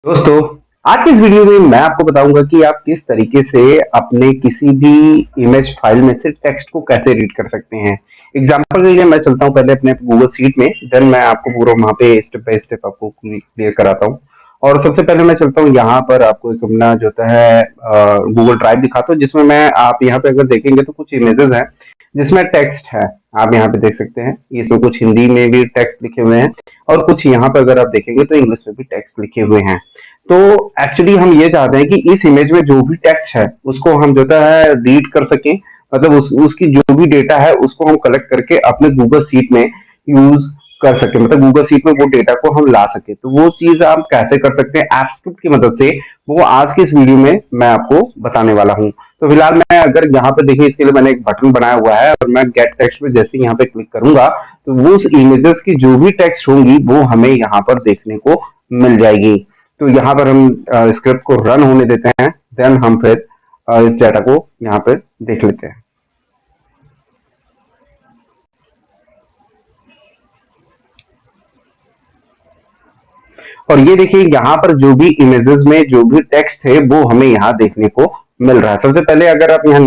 दोस्तों, आज की इस वीडियो में मैं आपको बताऊंगा कि आप किस तरीके से अपने किसी भी इमेज फाइल में से टेक्स्ट को कैसे रीड कर सकते हैं। एग्जांपल के लिए मैं चलता हूं पहले अपने गूगल शीट में, देन मैं आपको पूरा वहां पे स्टेप बाय स्टेप आपको क्लियर कराता हूं। और सबसे पहले मैं चलता हूं यहाँ पर आपको एक अपना जो होता है गूगल ड्राइव दिखाता हूँ, जिसमें मैं आप यहाँ पे अगर देखेंगे तो कुछ इमेजेस हैं जिसमें टेक्स्ट है। आप यहाँ पे देख सकते हैं, इसमें कुछ हिंदी में भी टेक्स्ट लिखे हुए हैं और कुछ यहाँ पे अगर आप देखेंगे तो इंग्लिश में भी टेक्स्ट लिखे हुए हैं। तो एक्चुअली हम ये चाहते हैं कि इस इमेज में जो भी टेक्स्ट है उसको हम जो है रीड कर सकें, मतलब उसकी जो भी डेटा है उसको हम कलेक्ट करके अपने गूगल शीट में यूज कर सके, मतलब गूगल शीट में वो डेटा को हम ला सके। तो वो चीज आप कैसे कर सकते हैं एप्सक्रिप्ट की मदद से, वो आज की इस वीडियो में मैं आपको बताने वाला हूँ। तो फिलहाल मैं अगर यहाँ पे देखिए, इसके लिए मैंने एक बटन बनाया हुआ है और मैं गेट टेक्स्ट में जैसे यहाँ पे क्लिक करूंगा तो वो उस इमेजेस की जो भी टेक्स्ट होंगी वो हमें यहाँ पर देखने को मिल जाएगी। तो यहाँ पर हम स्क्रिप्ट को रन होने देते हैं, देन हम फिर इस डाटा को यहाँ पे देख लेते हैं। और ये देखिए, यहाँ पर जो भी इमेजेस में जो भी टेक्स्ट थे वो हमें यहाँ देखने को मिल रहा है। सबसे पहले अगर आप यहाँ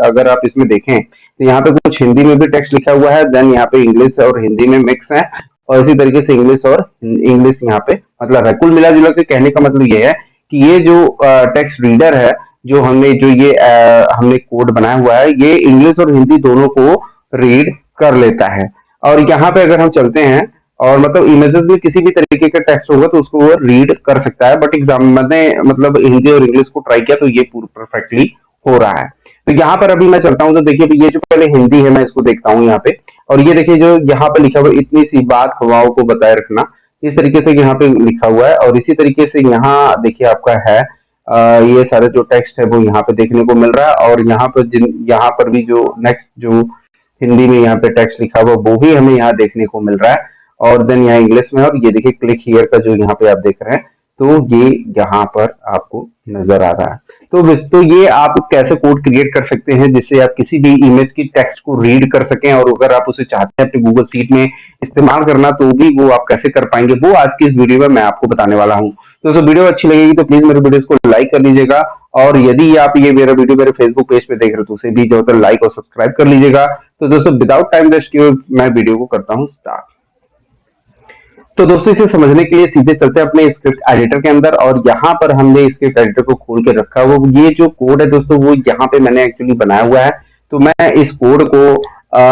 अगर आप इसमें देखें तो यहाँ पे कुछ हिंदी में भी टेक्स्ट लिखा हुआ है, देन यहाँ पे इंग्लिश और हिंदी में मिक्स है, और इसी तरीके से इंग्लिश और इंग्लिश यहाँ पे मतलब है। कुल मिला जुला के कहने का मतलब ये है कि ये जो टेक्स्ट रीडर है, जो हमने कोड बनाया हुआ है, ये इंग्लिश और हिंदी दोनों को रीड कर लेता है। और यहाँ पे अगर हम चलते हैं और मतलब इमेजेस में किसी भी तरीके का टेक्स्ट होगा तो उसको वो रीड कर सकता है, बट एग्जाम मैंने मतलब हिंदी और इंग्लिश को ट्राई किया तो ये पूरा परफेक्टली हो रहा है। तो यहाँ पर अभी मैं चलता हूँ तो देखिए, ये जो पहले हिंदी है मैं इसको देखता हूँ यहाँ पे, और ये देखिए जो यहाँ पे लिखा हुआ है, इतनी सी बात हवाओं को बताए रखना, इस तरीके से यहाँ पे लिखा हुआ है। और इसी तरीके से यहाँ देखिए आपका है ये सारे जो टेक्स्ट है वो यहाँ पे देखने को मिल रहा है। और यहाँ पर भी जो नेक्स्ट जो हिंदी में यहाँ पे टेक्स्ट लिखा हुआ वो भी हमें यहाँ देखने को मिल रहा है। और देन यहाँ इंग्लिश में, और ये देखिए क्लिक हियर का जो यहाँ पे आप देख रहे हैं, तो ये यहाँ पर आपको नजर आ रहा है। तो ये आप कैसे कोड क्रिएट कर सकते हैं जिससे आप किसी भी इमेज की टेक्स्ट को रीड कर सकें, और अगर आप उसे चाहते हैं अपने गूगल शीट में इस्तेमाल करना तो भी वो आप कैसे कर पाएंगे, वो आज की इस वीडियो में मैं आपको बताने वाला हूँ। तो दोस्तों, वीडियो अच्छी लगेगी तो प्लीज मेरे वीडियो को लाइक कर लीजिएगा, और यदि आप ये मेरा वीडियो मेरे फेसबुक पेज पे देख रहे हो तो उसे भी जो है लाइक और सब्सक्राइब कर लीजिएगा। तो दोस्तों, विदाउट टाइम वेस्ट किए मैं वीडियो को करता हूँ स्टार्ट। तो दोस्तों, इसे समझने के लिए सीधे चलते हैं अपने स्क्रिप्ट एडिटर के अंदर, और यहाँ पर हमने स्क्रिप्ट एडिटर को खोल के रखा है। वो ये जो कोड है दोस्तों वो यहाँ पे मैंने एक्चुअली बनाया हुआ है। तो मैं इस कोड को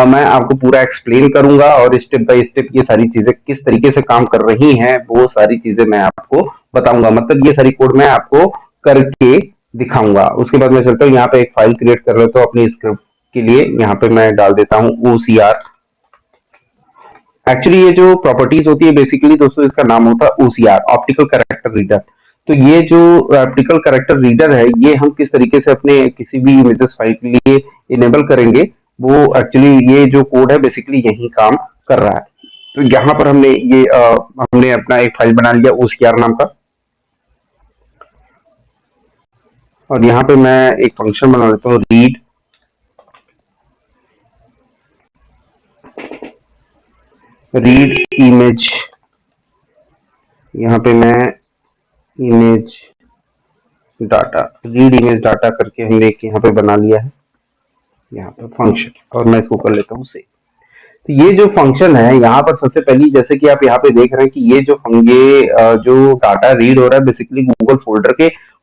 मैं आपको पूरा एक्सप्लेन करूंगा, और स्टेप बाय स्टेप ये सारी चीजें किस तरीके से काम कर रही हैं वो सारी चीजें मैं आपको बताऊंगा, मतलब ये सारी कोड मैं आपको करके दिखाऊंगा। उसके बाद मैं चलता हूँ यहाँ पे एक फाइल क्रिएट कर लेता हूँ अपनी स्क्रिप्ट के लिए। यहाँ पे मैं डाल देता हूँ OCR। एक्चुअली ये जो प्रॉपर्टीज होती है बेसिकली दोस्तों, इसका नाम होता है OCR, ऑप्टिकल कैरेक्टर रीडर। तो ये जो ऑप्टिकल कैरेक्टर रीडर है, ये हम किस तरीके से अपने किसी भी इमेजेस फाइल के लिए इनेबल करेंगे, वो एक्चुअली ये जो कोड है बेसिकली यही काम कर रहा है। तो यहाँ पर हमने अपना एक फाइल बना लिया OCR नाम का, और यहाँ पे मैं एक फंक्शन बना लेता हूँ रीड इमेज। यहाँ पे मैं image data, read image data करके हमने एक यहाँ पे बना लिया है यहाँ पे फंक्शन, और मैं इसको कर लेता हूँ सेव। तो ये जो फंक्शन है यहाँ पर सबसे पहली, जैसे कि आप यहाँ पे देख रहे हैं कि जो डाटा रीड हो रहा है बेसिकली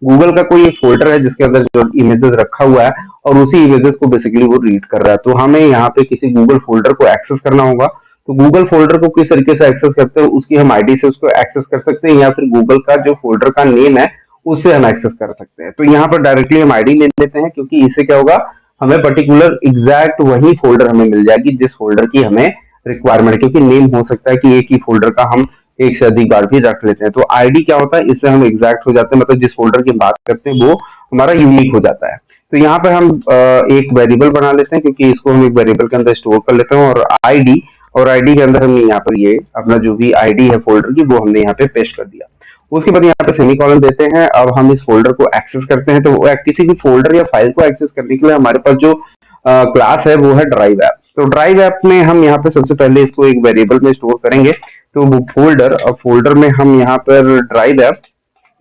गूगल का कोई एक फोल्डर है जिसके अंदर जो इमेजेस रखा हुआ है, और उसी इमेजेस को बेसिकली वो रीड कर रहा है। तो हमें यहाँ पे किसी गूगल फोल्डर को एक्सेस करना होगा। तो गूगल फोल्डर को किस तरीके से एक्सेस करते हैं, उसकी हम आईडी से उसको एक्सेस कर सकते हैं, या फिर गूगल का जो फोल्डर का नेम है उससे हम एक्सेस कर सकते हैं। तो यहाँ पर डायरेक्टली हम आईडी ले लेते हैं, क्योंकि इससे क्या होगा, हमें पर्टिकुलर एग्जैक्ट वही फोल्डर हमें मिल जाएगी जिस फोल्डर की हमें रिक्वायरमेंट है, क्योंकि नेम हो सकता है कि एक ही फोल्डर का हम एक से अधिक बार भी रख लेते हैं। तो आईडी क्या होता है, इससे हम एग्जैक्ट हो जाते हैं, मतलब जिस फोल्डर की बात करते हैं वो हमारा यूनिक हो जाता है। तो यहाँ पर हम एक वेरिएबल बना लेते हैं, क्योंकि इसको हम एक वेरिएबल के अंदर स्टोर कर लेते हैं, और आईडी के अंदर हमने यहाँ पर ये अपना जो भी आईडी है फोल्डर की वो हमने यहाँ पे पेस्ट कर दिया। उसके बाद यहाँ पे सेमीकोलन देते हैं। अब हम इस फोल्डर को एक्सेस करते हैं। तो किसी भी फोल्डर या फाइल को एक्सेस करने के लिए हमारे पास जो क्लास है वो है ड्राइव ऐप। तो ड्राइव ऐप में हम यहाँ पे सबसे पहले इसको एक वेरिएबल में स्टोर करेंगे। तो वो फोल्डर में हम यहाँ पर ड्राइव ऐप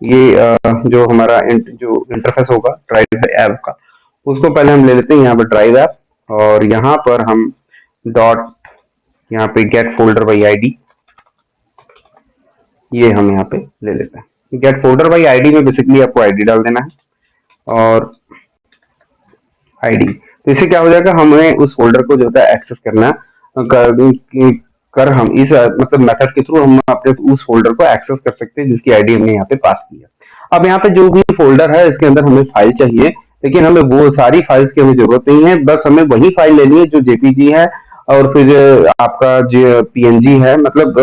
ये जो हमारा जो इंटरफेस होगा ड्राइव ऐप का, उसको पहले हम ले लेते हैं यहाँ पर ड्राइव ऐप, और यहाँ पर हम डॉट, यहाँ पे गेट फोल्डर बाई आईडी, ये हम यहाँ पे ले लेते हैं। गेट फोल्डर बाई आईडी में बेसिकली आपको आईडी डाल देना है और आईडी, तो इससे क्या हो जाएगा, हमें उस फोल्डर को जो होता है एक्सेस करना कर हम इस मतलब मेथड के थ्रू हम अपने उस फोल्डर को एक्सेस कर सकते हैं जिसकी आईडी हमने यहाँ पे पास की है। अब यहाँ पे जो भी फोल्डर है इसके अंदर हमें फाइल चाहिए, लेकिन हमें वो सारी फाइल्स की हमें जरूरत नहीं है, बस हमें वही फाइल लेनी है जो जेपीजी है और फिर आपका जो पीएनजी है, मतलब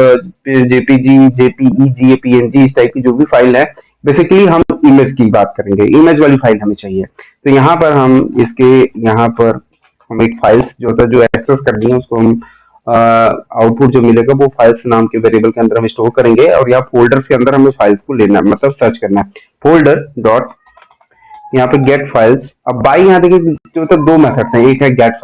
जेपीजी, जेपीईजी, पीएनजी, इस टाइप की जो भी फाइल है, बेसिकली हम इमेज की बात करेंगे, इमेज वाली फाइल हमें चाहिए। तो यहाँ पर हम इसके यहाँ पर हम एक फाइल्स जो होता है जो एक्सेस करनी है उसको हम आउटपुट जो मिलेगा वो फाइल्स नाम के वेरिएबल के अंदर हम स्टोर करेंगे, और यहाँ फोल्डर के अंदर हमें फाइल्स को लेना है, मतलब सर्च करना है फोल्डर डॉट, यहाँ पे गेट फाइल्स। अब बाई यहाँ देखिए जो होता है दो मेथड हैं, एक है गेट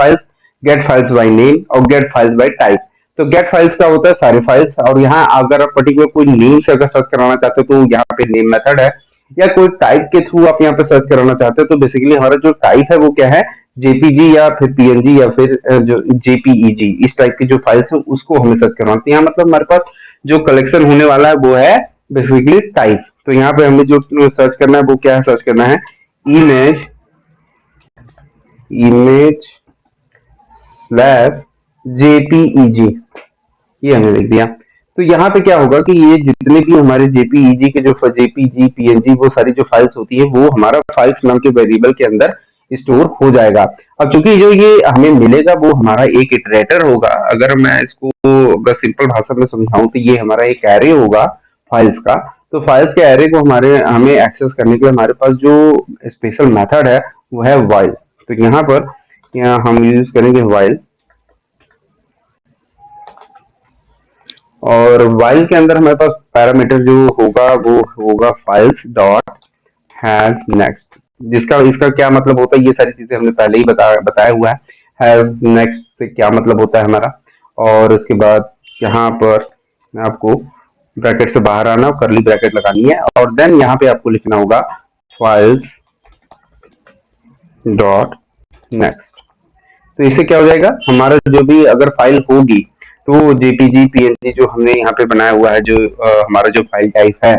फाइल्स बाय नेम और गेट फाइल्स बाय टाइप। तो गेट फाइल्स का होता है सारे फाइल्स, और यहाँ अगर आप पर्टिकुलर कोई नेम से अगर सर्च कराना चाहते हो तो यहाँ पे नेम मेथड है, या कोई टाइप के थ्रू आप यहाँ पे सर्च कराना चाहते हो तो बेसिकली हमारा जो टाइप है वो क्या है, जेपीजी या फिर पीएनजी या फिर जो जेपीईजी, इस टाइप की जो फाइल्स है उसको हमें सर्च करवाना है। यहाँ मतलब हमारे पास जो कलेक्शन होने वाला है वो है बेसिकली टाइप। तो यहाँ पे हमें जो सर्च करना है वो क्या है, सर्च करना है इमेज इमेज स्लैश जेपीईजी, ये हमने लिख दिया। तो यहाँ पे क्या होगा कि ये जितने भी हमारे जेपीईजी के जो जेपीजी पीएनजी वो सारी जो फाइल्स होती है वो हमारा फाइल्स नाम के वेरिएबल के अंदर स्टोर हो जाएगा। अब चूंकि जो ये हमें मिलेगा वो हमारा एक इटरेटर होगा, अगर मैं इसको अगर सिंपल भाषा में समझाऊं तो ये हमारा एक एरे होगा फाइल्स का। तो फाइल्स के एरे को हमें एक्सेस करने के लिए हमारे पास जो स्पेशल मेथड है वो है वाइल। तो यहाँ पर हम यूज करेंगे वाइल, और वाइल के अंदर हमारे पास पैरामीटर जो होगा वो होगा फाइल्स डॉट हैज नेक्स्ट, जिसका इसका क्या मतलब होता है ये सारी चीजें हमने पहले ही बताया हुआ है। हैज नेक्स्ट से क्या मतलब होता है हमारा, और उसके बाद यहाँ पर आपको ब्रैकेट से बाहर आना और करली ब्रैकेट लगानी है, और देन यहाँ पे आपको लिखना होगा फाइल्स डॉट नेक्स्ट। तो इससे क्या हो जाएगा, हमारा जो भी अगर फाइल होगी तो जेपीजी पीएनजी जो हमने यहाँ पे बनाया हुआ है, जो हमारा जो फाइल टाइप है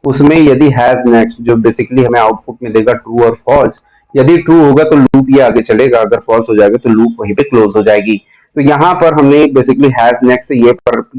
उसमें यदि हैज नेक्स्ट जो बेसिकली हमें आउटपुट में देगा ट्रू और फॉल्स, यदि ट्रू होगा तो लूप ये आगे चलेगा, अगर फॉल्स हो जाएगा तो लूप वहीं पे क्लोज हो जाएगी। तो यहाँ पर हमने बेसिकली हैज नेक्स्ट से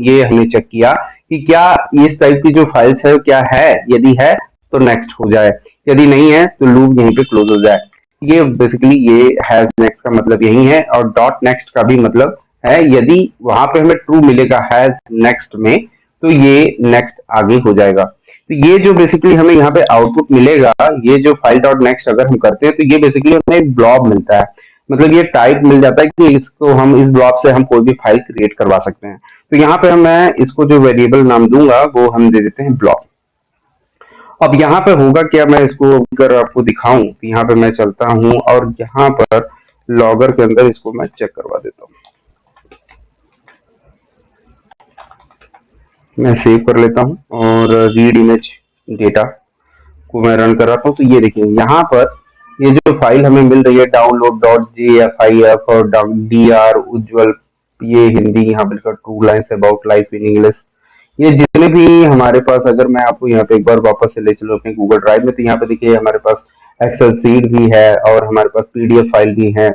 ये हमने चेक किया कि क्या इस टाइप की जो फाइल्स है क्या है, यदि है तो नेक्स्ट हो जाए, यदि नहीं है तो लूप यहीं पे क्लोज हो जाए। ये बेसिकली ये हैज नेक्स्ट का मतलब यही है, और डॉट नेक्स्ट का भी मतलब है यदि वहां पे हमें ट्रू मिलेगा हैज नेक्स्ट में तो ये नेक्स्ट आगे हो जाएगा। तो ये जो बेसिकली हमें यहाँ पे आउटपुट मिलेगा, ये जो फाइल डॉट नेक्स्ट अगर हम करते हैं तो ये बेसिकली हमें एक ब्लॉब मिलता है, मतलब ये टाइप मिल जाता है कि इसको हम इस ब्लॉब से हम कोई भी फाइल क्रिएट करवा सकते हैं। तो यहाँ पे मैं इसको जो वेरिएबल नाम दूंगा वो हम दे देते हैं ब्लॉब। अब यहाँ पे होगा क्या, मैं इसको अगर आपको दिखाऊं तो यहाँ पे मैं चलता हूं और यहाँ पर लॉगर के अंदर इसको मैं चेक करवा देता हूँ, मैं सेव कर लेता हूँ और रीड इमेज डेटा को मैं रन कराता हूँ। तो ये देखिए यहाँ पर ये जो फाइल हमें मिल रही है डाउनलोड डॉट JFIF और DR उज्जवल, ये हिंदी यहाँ पर true lines about life in English, ये जितने भी हमारे पास, अगर मैं आपको यहाँ पे एक बार वापस से ले चलो अपने गूगल ड्राइव में, तो यहाँ पे देखिए हमारे पास एक्सेल सीट भी है और हमारे पास PDF फाइल भी है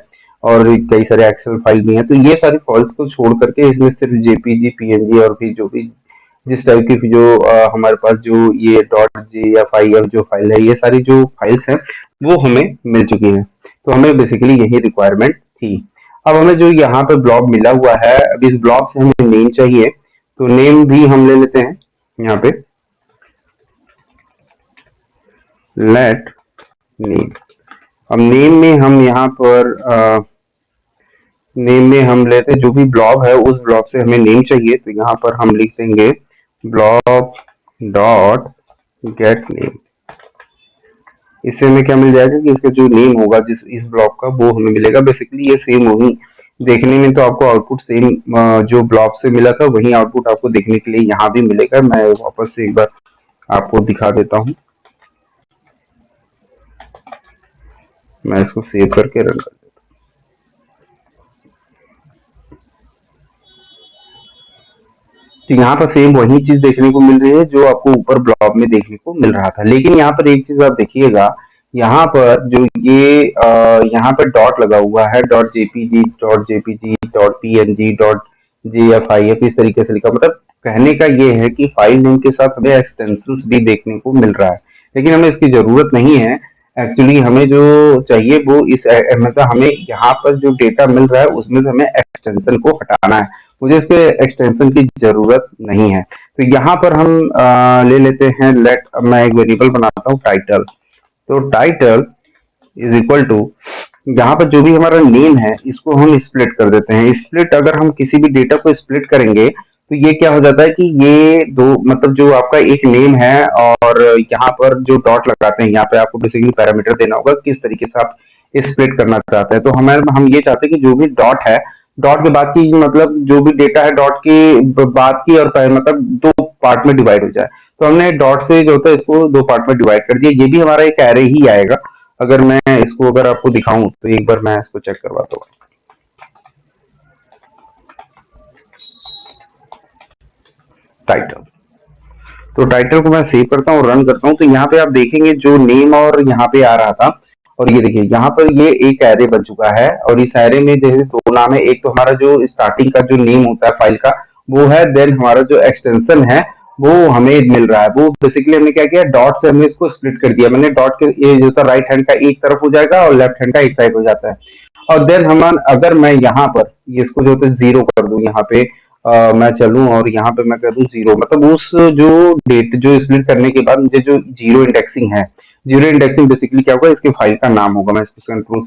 और कई सारे एक्सेल फाइल भी हैं। तो ये सारी फाइल्स को छोड़ करके इसमें सिर्फ JPG PNG और भी जो भी जिस टाइप की जो हमारे पास जो ये .jfif जो फाइल है, ये सारी जो फाइल्स हैं वो हमें मिल चुकी हैं। तो हमें बेसिकली यही रिक्वायरमेंट थी। अब हमें जो यहाँ पे ब्लॉब मिला हुआ है, अब इस ब्लॉब से हमें नेम चाहिए, तो नेम भी हम ले लेते हैं यहाँ पे लेट नेम। अब नेम में हम यहाँ पर नेम में हम लेते हैं जो भी ब्लॉब है उस ब्लॉब से हमें नेम चाहिए, तो यहाँ पर हम लिख देंगे ब्लॉब डॉट गेट नेम। इससे हमें क्या मिल जाएगा कि इसका जो नेम होगा जिस इस ब्लॉक का वो हमें मिलेगा। बेसिकली ये सेम वही देखने में, तो आपको आउटपुट सेम जो ब्लॉक से मिला था वही आउटपुट आपको देखने के लिए यहाँ भी मिलेगा। मैं वापस से एक बार आपको दिखा देता हूँ। मैं इसको सेव करके रन कर देता हूँ। तो यहाँ पर सेम वही चीज देखने को मिल रही है जो आपको ऊपर ब्लॉग में देखने को मिल रहा था, लेकिन यहाँ पर एक चीज आप देखिएगा, यहाँ पर जो ये यहाँ पर डॉट लगा हुआ है, .jpg dot png dot jfif, इस तरीके से लिखा, मतलब कहने का ये है कि फाइल नेम के साथ हमें एक्सटेंशन भी देखने को मिल रहा है, लेकिन हमें इसकी जरूरत नहीं है। एक्चुअली हमें जो चाहिए वो इस मतलब हमें यहाँ पर जो डेटा मिल रहा है उसमें से हमें एक्सटेंशन को हटाना है। मुझे इसके एक्सटेंशन की जरूरत नहीं है। तो यहाँ पर हम ले लेते हैं, लेट, मैं एक वेरिएबल बनाता हूँ टाइटल। तो टाइटल इज इक्वल टू, यहाँ पर जो भी हमारा नेम है इसको हम स्प्लिट कर देते हैं। स्प्लिट, अगर हम किसी भी डेटा को स्प्लिट करेंगे तो ये क्या हो जाता है कि ये दो, मतलब जो आपका एक नेम है और यहाँ पर जो डॉट लगाते हैं, यहाँ पे आपको बेसिकली पैरामीटर देना होगा किस तरीके से आप स्प्लिट करना चाहते हैं। तो हम ये चाहते हैं कि जो भी डॉट है, डॉट के बाद की, मतलब जो भी डेटा है डॉट के बाद की, और मतलब दो पार्ट में डिवाइड हो जाए। तो हमने डॉट से जो होता है इसको दो पार्ट में डिवाइड कर दिया। ये भी हमारा एक एरे ही आएगा। अगर मैं इसको अगर आपको दिखाऊं तो एक बार मैं इसको चेक करवाता हूँ। टाइटल, तो टाइटल को मैं सेव करता हूँ, रन करता हूँ, तो यहाँ पे आप देखेंगे जो नेम और यहाँ पे आ रहा था, और ये देखिए यहाँ पर ये एक एरे बन चुका है। और इस एरे में जैसे दो नाम है, एक तो हमारा जो स्टार्टिंग का जो नेम होता है फाइल का वो है, देन हमारा जो एक्सटेंशन है वो हमें मिल रहा है। वो बेसिकली हमने क्या किया, डॉट से हमने इसको स्प्लिट कर दिया। मैंने डॉट के ये जो था राइट हैंड का एक तरफ हो जाएगा और लेफ्ट हैंड का एक साइड हो जाता है। और देन हम, अगर मैं यहाँ पर इसको जो होता है जीरो कर दूं, यहाँ पे मैं चलूं और यहाँ पे मैं कर दूं जीरो, मतलब उस जो डेट जो स्प्लिट करने के बाद मुझे जो जीरो इंडेक्सिंग है, जीरो इंडेक्सिंग बेसिकली क्या होगा, इसके फाइल का नाम होगा। मैं इसको कंट्रोल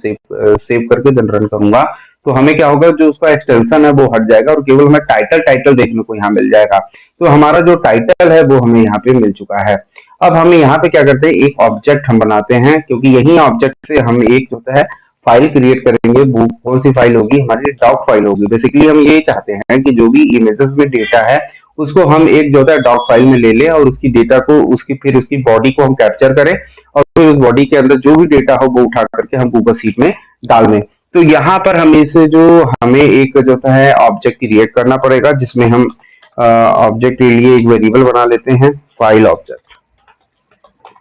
सेव करके देन रन करूंगा, तो हमें क्या होगा, जो उसका एक्सटेंशन है वो हट जाएगा और केवल हमें टाइटल टाइटल देखने को यहाँ मिल जाएगा। तो हमारा जो टाइटल है वो हमें यहाँ पे मिल चुका है। अब हम यहाँ पे क्या करते हैं, एक ऑब्जेक्ट हम बनाते हैं, क्योंकि यही ऑब्जेक्ट से हम एक जो होता है फाइल क्रिएट करेंगे। वो कौन सी फाइल होगी, हमारी डॉक फाइल होगी। बेसिकली हम ये चाहते हैं कि जो भी इमेजेस में डेटा है उसको हम एक जो है डॉक फाइल में ले लें और उसकी डेटा को, उसकी फिर उसकी बॉडी को हम कैप्चर करें, और फिर उस बॉडी के अंदर जो भी डेटा हो वो उठा करके हम गूगल शीट में डाल दें। तो यहाँ पर हम इसे जो, हमें एक जो है ऑब्जेक्ट क्रिएट करना पड़ेगा, जिसमें हम ऑब्जेक्ट के लिए एक वेरिएबल बना लेते हैं, फाइल ऑब्जेक्ट।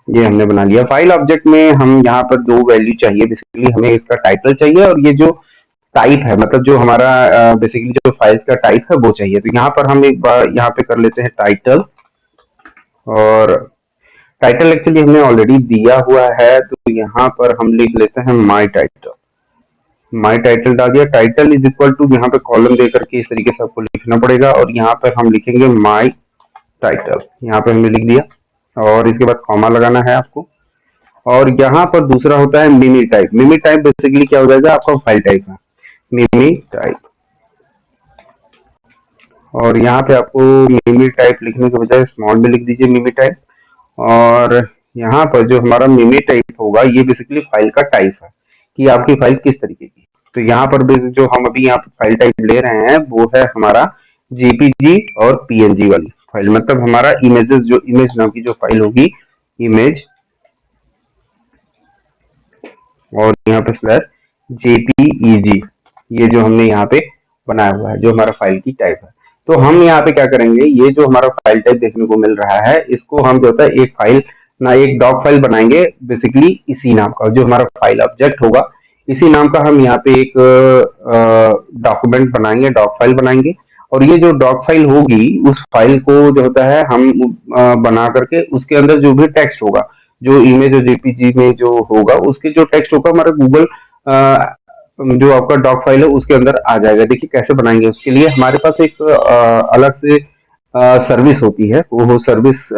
ये हमने बना लिया। फाइल ऑब्जेक्ट में हम यहाँ पर दो वैल्यू चाहिए। बेसिकली हमें इसका टाइटल चाहिए और ये जो टाइप है, मतलब जो हमारा बेसिकली जो फाइल्स का टाइप है वो चाहिए। तो यहाँ पर हम एक बार यहाँ पे कर लेते हैं टाइटल, और टाइटल एक्चुअली हमने ऑलरेडी दिया हुआ है, तो यहाँ पर हम लिख लेते हैं माई टाइटल। माई टाइटल डाल दिया। टाइटल इज इक्वल टू, यहाँ पे कॉलम दे करके इस तरीके से आपको लिखना पड़ेगा, और यहाँ पर हम लिखेंगे माई टाइटल, यहाँ पे हमने लिख दिया, और इसके बाद कॉमा लगाना है आपको। और यहाँ पर दूसरा होता है मिमी टाइप। मिमी टाइप बेसिकली क्या हो जाएगा, आपका फाइल टाइप है, मिमी टाइप। और यहाँ पे आपको मिमी टाइप लिखने के बजाय स्मॉल में लिख दीजिए मिमी टाइप। और यहाँ पर जो हमारा मिमी टाइप होगा ये बेसिकली फाइल का टाइप है कि आपकी फाइल किस तरीके की। तो यहाँ पर जो हम अभी यहाँ पे फाइल टाइप ले रहे हैं वो है हमारा जेपीजी और पीएनजी वाली फाइल, मतलब हमारा इमेजेस, जो इमेज नाम की जो फाइल होगी, इमेज, और यहाँ पे स्लैश जेपीईजी, ये जो हमने यहाँ पे बनाया हुआ है, जो हमारा फाइल की टाइप है। तो हम यहाँ पे क्या करेंगे, ये जो हमारा फाइल टाइप देखने को मिल रहा है इसको हम जो होता है एक फाइल ना, एक डॉक फाइल बनाएंगे बेसिकली इसी नाम का, जो हमारा फाइल ऑब्जेक्ट होगा इसी नाम का हम यहाँ पे एक डॉक्यूमेंट बनाएंगे, डॉक फाइल बनाएंगे। और ये जो डॉक फाइल होगी उस फाइल को जो होता है हम बना करके उसके अंदर जो भी टेक्स्ट होगा, जो इमेज और जेपीजी में जो होगा उसके जो टेक्स्ट होगा हमारा गूगल जो आपका डॉक फाइल है उसके अंदर आ जाएगा। देखिए कैसे बनाएंगे, उसके लिए हमारे पास एक अलग से सर्विस होती है। वो सर्विस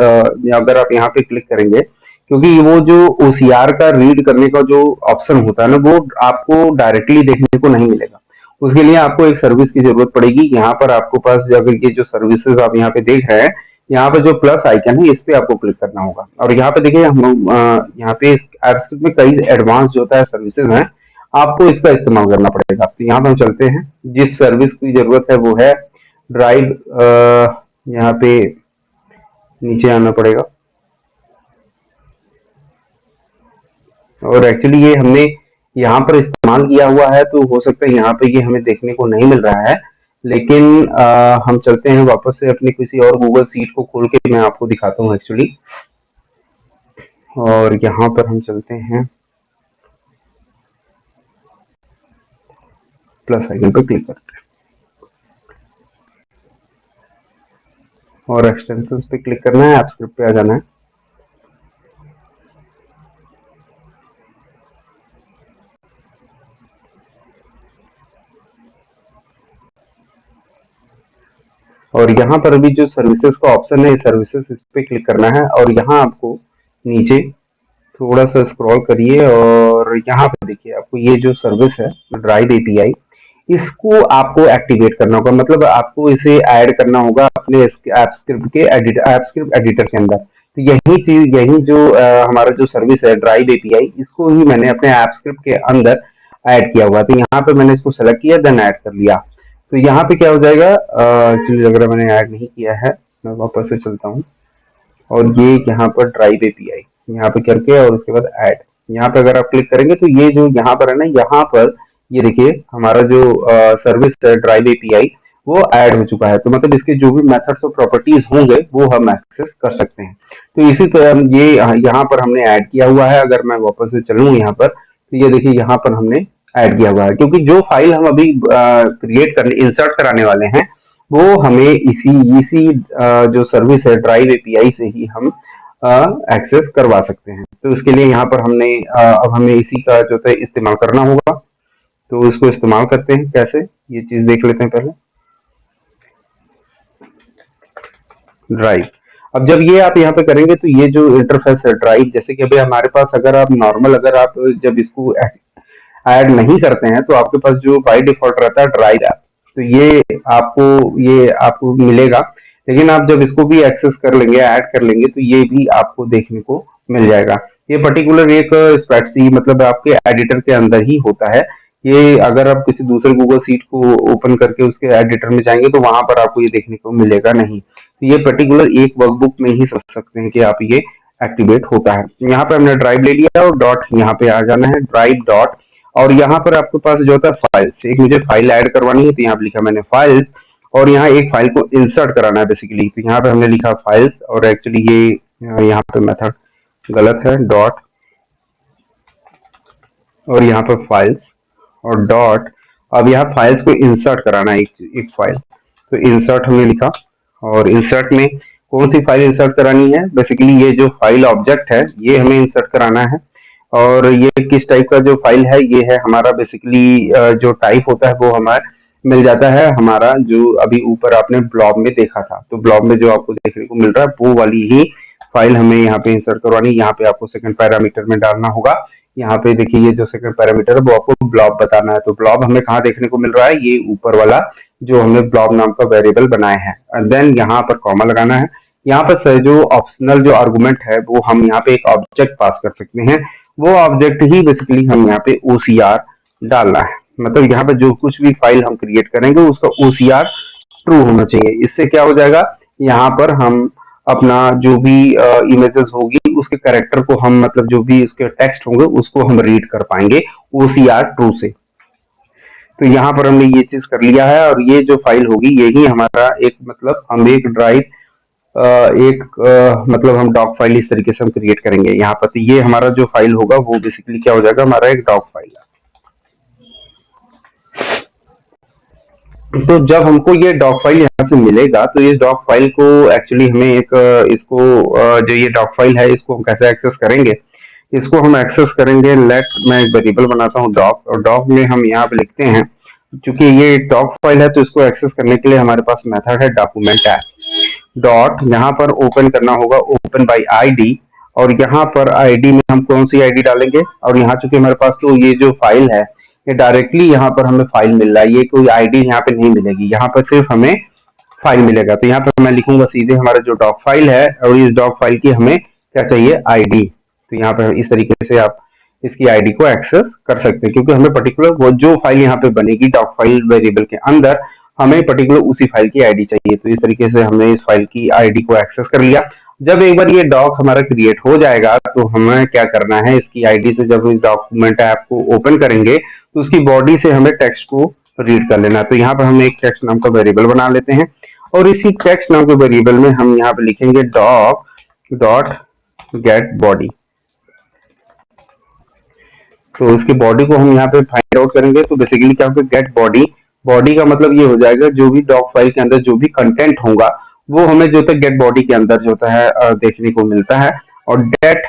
अगर आप यहाँ पे क्लिक करेंगे, क्योंकि वो जो ओसीआर का रीड करने का जो ऑप्शन होता है ना वो आपको डायरेक्टली देखने को नहीं मिलेगा। उसके लिए आपको एक सर्विस की जरूरत पड़ेगी। यहाँ पर आपको पास अगर ये जो सर्विसेज आप यहाँ पे देख रहे हैं, यहाँ पे जो प्लस आइकन है इस पे आपको क्लिक करना होगा, और यहाँ पे देखिए हम यहाँ पे एप्स में कई एडवांस जो होता है सर्विसेज हैं, आपको इसका इस्तेमाल करना पड़ेगा। तो यहाँ पे हम चलते हैं, जिस सर्विस की जरूरत है वो है ड्राइव। यहाँ पे नीचे आना पड़ेगा, और एक्चुअली ये हमने यहाँ पर इस्तेमाल किया हुआ है, तो हो सकता है यहाँ पे ये हमें देखने को नहीं मिल रहा है। लेकिन हम चलते हैं वापस से अपनी किसी और गूगल सीट को खोल के मैं आपको दिखाता हूँ एक्चुअली। और यहाँ पर हम चलते हैं, प्लस आइकन पर क्लिक करते हैं और एक्सटेंशंस पे क्लिक करना है, ऐप स्क्रिप्ट पे आ जाना है। और यहाँ पर अभी जो सर्विसेज का ऑप्शन है, सर्विसेज, इस पे क्लिक करना है और यहाँ आपको नीचे थोड़ा सा स्क्रॉल करिए और यहाँ पे देखिए आपको ये जो सर्विस है ड्राइव एपीआई, इसको आपको एक्टिवेट करना होगा, मतलब आपको इसे ऐड करना होगा अपने ऐप स्क्रिप्ट के ऐप स्क्रिप्ट एडिटर के अंदर। तो यही चीज, यही जो हमारा जो सर्विस है ड्राइव एपीआई, इसको ही मैंने अपने ऐप स्क्रिप्ट के अंदर ऐड किया हुआ। तो यहाँ पे मैंने इसको सेलेक्ट किया, देन ऐड कर लिया। तो यहाँ पे क्या हो जाएगा, एक्चुअली अगर मैंने ऐड नहीं किया है, मैं वापस से चलता हूँ और ये यहाँ पर ड्राइव एपीआई यहाँ पे करके और उसके बाद ऐड, यहाँ पे अगर आप क्लिक करेंगे तो ये जो यहाँ पर है ना, यहाँ पर ये देखिए हमारा जो सर्विस है ड्राइव एपीआई वो ऐड हो चुका है। तो मतलब इसके जो भी मेथड्स और प्रॉपर्टीज होंगे वो हम एक्सेस कर सकते हैं। तो इसी तरह ये यहाँ पर हमने ऐड किया हुआ है। अगर मैं वापस से चलूँ यहाँ पर, तो ये देखिए यहाँ पर हमने ऐड किया हुआ है, क्योंकि जो फाइल हम अभी क्रिएट करने, इंसर्ट कराने वाले हैं, वो हमें इसी इसी जो सर्विस है ड्राइव एपीआई से ही हम एक्सेस करवा सकते हैं। तो इसके लिए यहाँ पर हमने अब हमें इसी का जो है इस्तेमाल करना होगा। तो इसको इस्तेमाल करते हैं कैसे, ये चीज देख लेते हैं पहले। ड्राइव, अब जब ये आप यहाँ पे करेंगे तो ये जो इंटरफेस है ड्राइव, जैसे कि अभी हमारे पास अगर आप नॉर्मल, अगर आप जब इसको ऐड नहीं करते हैं तो आपके पास जो बाय डिफॉल्ट रहता है ड्राइव ऐप, तो ये आपको मिलेगा। लेकिन आप जब इसको भी एक्सेस कर लेंगे, ऐड कर लेंगे, तो ये भी आपको देखने को मिल जाएगा। ये पर्टिकुलर एक स्प्रेडशीट मतलब आपके एडिटर के अंदर ही होता है। ये अगर आप किसी दूसरे गूगल सीट को ओपन करके उसके एडिटर में जाएंगे तो वहां पर आपको ये देखने को मिलेगा नहीं। तो ये पर्टिकुलर एक वर्कबुक में ही समझ सकते हैं कि आप ये एक्टिवेट होता है। यहाँ पे हमने ड्राइव ले लिया और डॉट यहाँ पे आ जाना है, ड्राइव डॉट, और यहाँ पर आपके पास जो होता है फाइल्स, एक मुझे फाइल ऐड करवानी है, तो यहाँ पे लिखा मैंने फाइल्स, और यहाँ एक फाइल को इंसर्ट कराना है बेसिकली। तो यहाँ पे हमने लिखा फाइल्स, और एक्चुअली ये यहाँ पे मेथड गलत है, डॉट और यहाँ पे फाइल्स और डॉट। अब यहाँ फाइल्स को इंसर्ट कराना है, एक फाइल, तो इंसर्ट हमने लिखा। और इंसर्ट में कौन सी फाइल इंसर्ट करानी है, बेसिकली ये जो फाइल ऑब्जेक्ट है ये हमें इंसर्ट कराना है। और ये किस टाइप का जो फाइल है, ये है हमारा बेसिकली जो टाइप होता है वो हमारा मिल जाता है, हमारा जो अभी ऊपर आपने ब्लॉब में देखा था। तो ब्लॉब में जो आपको देखने को मिल रहा है वो वाली ही फाइल हमें यहाँ पे इंसर्ट करवानी है। यहाँ पे आपको सेकंड पैरामीटर में डालना होगा। यहाँ पे देखिए ये जो सेकंड पैरामीटर है वो आपको ब्लॉब बताना है। तो ब्लॉब हमें कहाँ देखने को मिल रहा है, ये ऊपर वाला जो हमने ब्लॉब नाम का वेरिएबल बनाया है। एंड देन यहाँ पर कॉमा लगाना है। यहाँ पर जो ऑप्शनल जो आर्गुमेंट है वो हम यहाँ पे एक ऑब्जेक्ट पास कर सकते हैं, वो ऑब्जेक्ट ही बेसिकली हम यहाँ पे ओसीआर डालना है। मतलब यहाँ पे जो कुछ भी फाइल हम क्रिएट करेंगे उसका ओसीआर ट्रू होना चाहिए। इससे क्या हो जाएगा, यहाँ पर हम अपना जो भी इमेजेस होगी उसके कैरेक्टर को हम, मतलब जो भी उसके टेक्स्ट होंगे उसको हम रीड कर पाएंगे ओसीआर ट्रू से। तो यहाँ पर हमने ये चीज कर लिया है, और ये जो फाइल होगी यही हमारा एक, मतलब हम एक ड्राइव मतलब हम डॉक फाइल इस तरीके से हम क्रिएट करेंगे यहाँ पर। तो ये हमारा जो फाइल होगा वो बेसिकली क्या हो जाएगा, हमारा एक डॉक फाइल है। तो जब हमको ये डॉक फाइल यहाँ से मिलेगा तो इस डॉक फाइल को एक्चुअली हमें एक इसको जो ये डॉक फाइल है इसको हम कैसे एक्सेस करेंगे, इसको हम एक्सेस करेंगे। लेट, मैं एक वेरिएबल बनाता हूँ डॉक, और डॉक में हम यहाँ पे लिखते हैं, क्योंकि ये डॉक फाइल है तो इसको एक्सेस करने के लिए हमारे पास मेथड है डॉक्यूमेंट ऐप डॉट, यहाँ पर ओपन करना होगा ओपन बाय आईडी, और यहाँ पर आईडी में हम कौन सी आईडी डालेंगे। और यहाँ चूंकि हमारे पास तो ये जो फाइल है ये डायरेक्टली यहाँ पर हमें फाइल मिल रहा है, ये कोई आईडी यहाँ पे नहीं मिलेगी, यहाँ पर सिर्फ हमें फाइल मिलेगा। तो यहाँ पर मैं लिखूंगा सीधे हमारा जो डॉक फाइल है, और इस डॉक फाइल की हमें क्या चाहिए, आईडी। तो यहाँ पर इस तरीके से आप इसकी आईडी को एक्सेस कर सकते हैं, क्योंकि हमें पर्टिकुलर वो जो फाइल यहाँ पे बनेगी डॉक फाइल वेरिएबल के अंदर, हमें पर्टिकुलर उसी फाइल की आईडी चाहिए। तो इस तरीके से हमने इस फाइल की आईडी को एक्सेस कर लिया। जब एक बार ये डॉक हमारा क्रिएट हो जाएगा तो हमें क्या करना है, इसकी आईडी से जब इस डॉक्यूमेंट ऐप को ओपन करेंगे तो उसकी बॉडी से हमें टेक्स्ट को रीड कर लेना है। तो यहाँ पर हम एक टेक्स्ट नाम का वेरिएबल बना लेते हैं और इसी टेक्स्ट नाम के वेरिएबल में हम यहाँ पे लिखेंगे डॉक डॉट गेट बॉडी। तो इसकी बॉडी को हम यहाँ पे फाइंड आउट करेंगे। तो बेसिकली क्या होगा, गेट बॉडी, बॉडी का मतलब ये हो जाएगा जो भी डॉक फाइल के अंदर जो भी कंटेंट होगा वो हमें जो है गेट बॉडी के अंदर जो है देखने को मिलता है। और डेट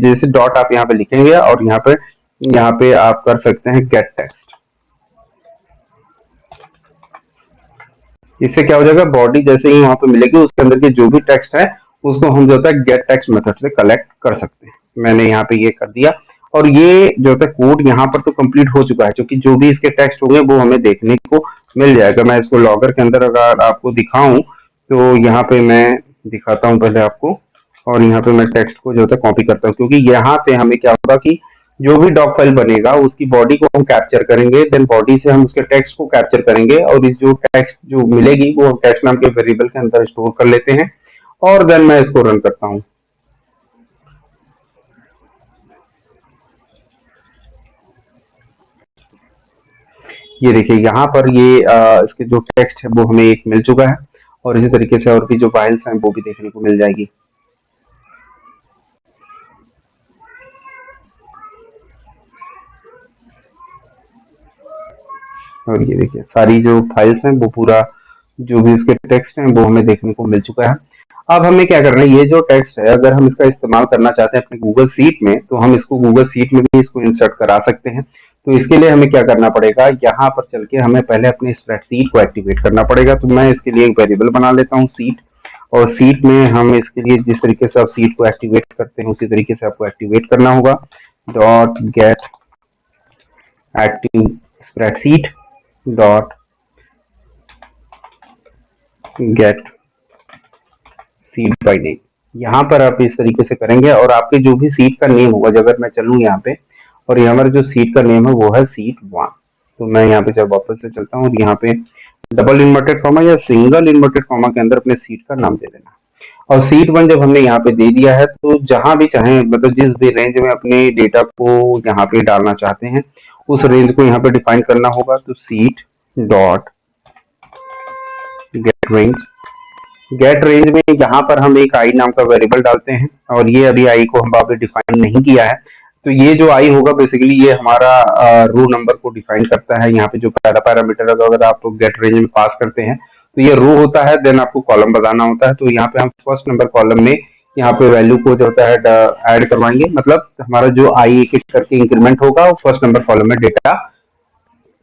जैसे डॉट आप यहाँ पे लिखेंगे और यहाँ पे आप कर सकते हैं गेट टेक्स्ट। इससे क्या हो जाएगा, बॉडी जैसे ही वहां पे मिलेगी उसके अंदर के जो भी टेक्स्ट है उसको हम जो है गेट टेक्स्ट मेथड से कलेक्ट कर सकते हैं। मैंने यहाँ पे ये कर दिया और ये जो है कोड यहाँ पर तो कंप्लीट हो चुका है, क्योंकि जो भी इसके टेक्स्ट होंगे वो हमें देखने को मिल जाएगा। मैं इसको लॉगर के अंदर अगर आपको दिखाऊं तो यहाँ पे मैं दिखाता हूँ पहले आपको, और यहाँ पे मैं टेक्स्ट को जो है कॉपी करता हूँ, क्योंकि यहाँ पे हमें क्या होगा कि जो भी डॉक फाइल बनेगा उसकी बॉडी को हम कैप्चर करेंगे, देन बॉडी से हम उसके टेक्स्ट को कैप्चर करेंगे और इस जो टेक्स्ट जो मिलेगी वो हम टेक्स्ट नाम के वेरिएबल के अंदर स्टोर कर लेते हैं और देन मैं इसको रन करता हूँ। ये देखिए यहाँ पर ये इसके जो टेक्स्ट है वो हमें एक मिल चुका है और इसी तरीके से और भी जो फाइल्स हैं वो भी देखने को मिल जाएगी। और ये देखिए सारी जो फाइल्स हैं वो पूरा जो भी इसके टेक्स्ट हैं वो हमें देखने को मिल चुका है। अब हमें क्या करना है, ये जो टेक्स्ट है अगर हम इसका इस्तेमाल करना चाहते हैं अपने गूगल सीट में तो हम इसको गूगल सीट में भी इसको इंसर्ट करा सकते हैं। तो इसके लिए हमें क्या करना पड़ेगा, यहाँ पर चल के हमें पहले अपने स्प्रेडशीट को एक्टिवेट करना पड़ेगा। तो मैं इसके लिए एक वेरिएबल बना लेता हूँ सीट, और सीट में हम इसके लिए जिस तरीके से आप सीट को एक्टिवेट करते हैं उसी तरीके से आपको एक्टिवेट करना होगा। Dot gate active spreadsheet dot gate seat by name. यहाँ पर आप इस तरीके से करेंगे और आपके जो भी सीट का नेम होगा, जब अगर मैं चलूँ यहाँ पे और यहाँ पर जो सीट का नेम है वो है सीट 1, तो मैं यहाँ पे जब वापस से चलता हूँ और यहाँ पे डबल इन्वर्टेड कॉमा या सिंगल इन्वर्टेड कॉमा के अंदर अपने सीट का नाम दे देना। और सीट 1 जब हमने यहाँ पे दे दिया है तो जहां भी चाहे मतलब जिस भी रेंज में अपने डेटा को यहाँ पे डालना चाहते हैं उस रेंज को यहाँ पे डिफाइन करना होगा। तो sheet dot get range, get range में यहाँ पर हम एक आई नाम का वेरिएबल डालते हैं और ये अभी आई को हम अभी डिफाइन नहीं किया है। तो ये जो आई होगा बेसिकली ये हमारा रो नंबर को डिफाइन करता है। यहाँ पे जो पहला पैरामीटर अगर आप गेट रेंज में पास करते हैं तो ये रो होता है, देन आपको कॉलम बताना होता है। तो यहाँ पे हम फर्स्ट नंबर कॉलम में यहाँ पे वैल्यू को जो होता है ऐड करवाएंगे, मतलब हमारा जो आई एक एक करके इंक्रीमेंट होगा वो फर्स्ट नंबर कॉलम में डेटा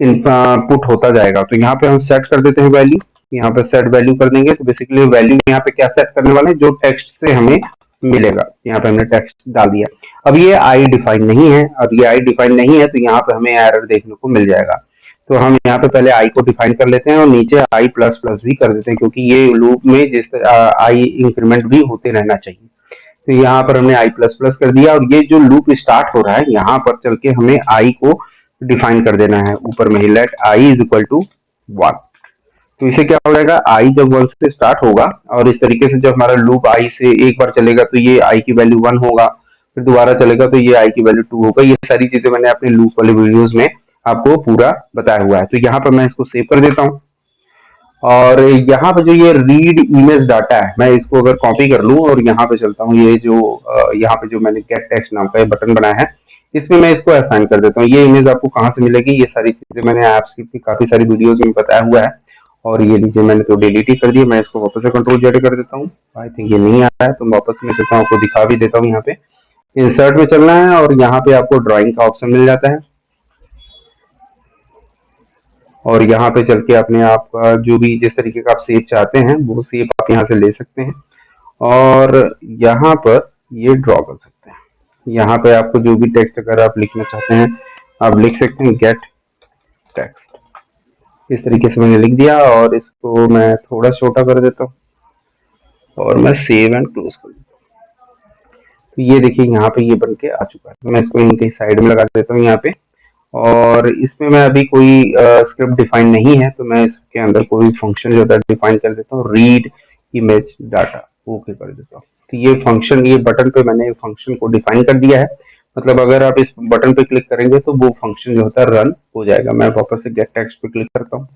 इनपुट होता जाएगा। तो यहाँ पे हम सेट कर देते हैं वैल्यू, यहाँ पे सेट वैल्यू कर देंगे। तो बेसिकली वैल्यू यहाँ पे क्या सेट करने वाले हैं, जो टेक्स्ट से हमें मिलेगा। यहाँ पे हमने टेक्स्ट डाल दिया। अब ये आई डिफाइन नहीं है, अब ये आई डिफाइन नहीं है तो यहाँ पे हमें एरर देखने को मिल जाएगा। तो हम यहाँ पे पहले आई को डिफाइन कर लेते हैं और नीचे आई प्लस प्लस भी कर देते हैं, क्योंकि ये लूप में जिस आई इंक्रीमेंट भी होते रहना चाहिए। तो यहाँ पर हमने आई प्लस प्लस कर दिया और ये जो लूप स्टार्ट हो रहा है यहाँ पर चल के हमें आई को डिफाइन कर देना है ऊपर में ही, let I is equal to 1। तो इसे क्या हो जाएगा, आई जब 1 से स्टार्ट होगा और इस तरीके से जब हमारा लूप आई से एक बार चलेगा तो ये आई की वैल्यू 1 होगा, फिर दोबारा चलेगा तो ये आई की वैल्यू 2 होगा। ये सारी चीजें मैंने अपने लूप वाले वीडियोस में आपको पूरा बताया हुआ है। तो यहाँ पर मैं इसको सेव कर देता हूँ और यहाँ पे जो ये रीड इमेज डाटा है मैं इसको अगर कॉपी कर लूँ और यहाँ पे चलता हूँ, ये जो यहाँ पे जो मैंने गेट टेक्स्ट नाम का बटन बनाया है इसमें मैं इसको असाइन कर देता हूँ। ये इमेज आपको कहाँ से मिलेगी, ये सारी चीजें मैंने ऐप्स की काफी सारी वीडियोस में बताया हुआ है। और ये लीजिए मैंने तो डिलीट ही कर दिया, मैं इसको वापस से कंट्रोल जेड कर देता हूँ। आई थिंक ये नहीं आ रहा है तो वापस में चलता हूँ, आपको दिखा भी देता हूँ। यहाँ पे इंसर्ट में चलना है और यहाँ पे आपको ड्राइंग का ऑप्शन मिल जाता है और यहाँ पे चल के अपने आप जो भी जिस तरीके का आप सेव चाहते हैं वो सेव आप यहाँ से ले सकते हैं और यहाँ पर ये ड्रॉ कर सकते हैं। यहाँ पे आपको जो भी टेक्स्ट अगर आप लिखना चाहते हैं आप लिख सकते हैं, गेट टेक्स्ट। इस तरीके से मैंने लिख दिया और इसको मैं थोड़ा छोटा कर देता हूँ और मैं सेव एंड क्लोज कर देता हूँ। तो ये देखिए यहाँ पे ये बन के आ चुका है। तो मैं इसको इनके साइड में लगा देता हूँ यहाँ पे, और इसमें मैं अभी कोई स्क्रिप्ट डिफाइन नहीं है तो मैं इसके अंदर कोई फंक्शन जो है डिफाइन कर देता हूँ, रीड इमेज डाटा, ओके कर देता हूँ। तो ये फंक्शन, ये बटन पे मैंने फंक्शन को डिफाइन कर दिया है। मतलब अगर आप इस बटन पे क्लिक करेंगे तो वो फंक्शन जो होता है रन हो जाएगा। मैं वापस से गेट टेक्स्ट पे क्लिक करता हूँ।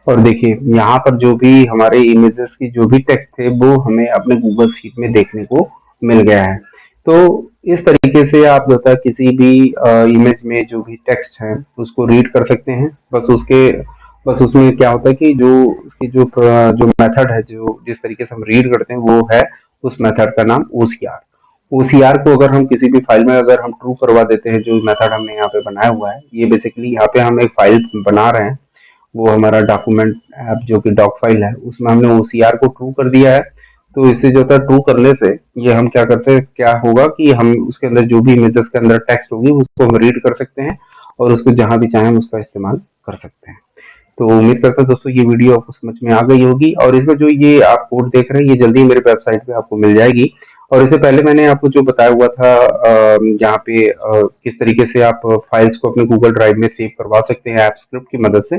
और देखिए यहाँ पर जो भी हमारे इमेजेस की जो भी टेक्स्ट थे वो हमें अपने गूगल शीट में देखने को मिल गया है। तो इस तरीके से आप जो है किसी भी इमेज में जो भी टेक्स्ट है उसको रीड कर सकते हैं। बस उसमें क्या होता है कि जो उसकी जो मेथड है, जो जिस तरीके से हम रीड करते हैं वो है उस मेथड का नाम ओसीआर। ओसीआर को अगर हम किसी भी फाइल में अगर हम ट्रू करवा देते हैं, जो मेथड हमने यहाँ पे बनाया हुआ है, ये बेसिकली यहाँ पे हम एक फाइल बना रहे हैं, वो हमारा डॉक्यूमेंट ऐप जो कि डॉक फाइल है उसमें हमने ओसीआर को ट्रू कर दिया है। तो इससे जो होता है ट्रू करने से ये हम क्या करते हैं, क्या होगा कि हम उसके अंदर जो भी इमेजेस के अंदर टेक्स्ट होगी उसको हम रीड कर सकते हैं और उसको जहां भी चाहें उसका इस्तेमाल कर सकते हैं। तो उम्मीद करता हूँ दोस्तों ये वीडियो आपको समझ में आ गई होगी, और इसमें जो ये आप कोड देख रहे हैं ये जल्दी मेरे वेबसाइट पे आपको मिल जाएगी। और इससे पहले मैंने आपको जो बताया हुआ था यहाँ पे किस तरीके से आप फाइल्स को अपने गूगल ड्राइव में सेव करवा सकते हैं ऐप स्क्रिप्ट की मदद से,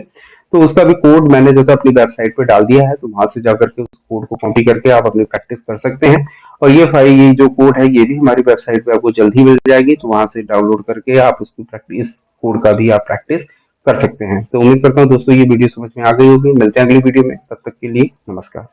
तो उसका भी कोड मैंने जो था अपनी वेबसाइट पे डाल दिया है। तो वहां से जाकर के उस कोड को कॉपी करके आप अपनी प्रैक्टिस कर सकते हैं। और ये फाइल, ये जो कोड है ये भी हमारी वेबसाइट पे आपको जल्द ही मिल जाएगी, तो वहां से डाउनलोड करके आप उसकी प्रैक्टिस, कोड का भी आप प्रैक्टिस कर सकते हैं। तो उम्मीद करता हूँ दोस्तों ये वीडियो समझ में आ गई होगी। मिलते हैं अगली वीडियो में, तब तक के लिए नमस्कार।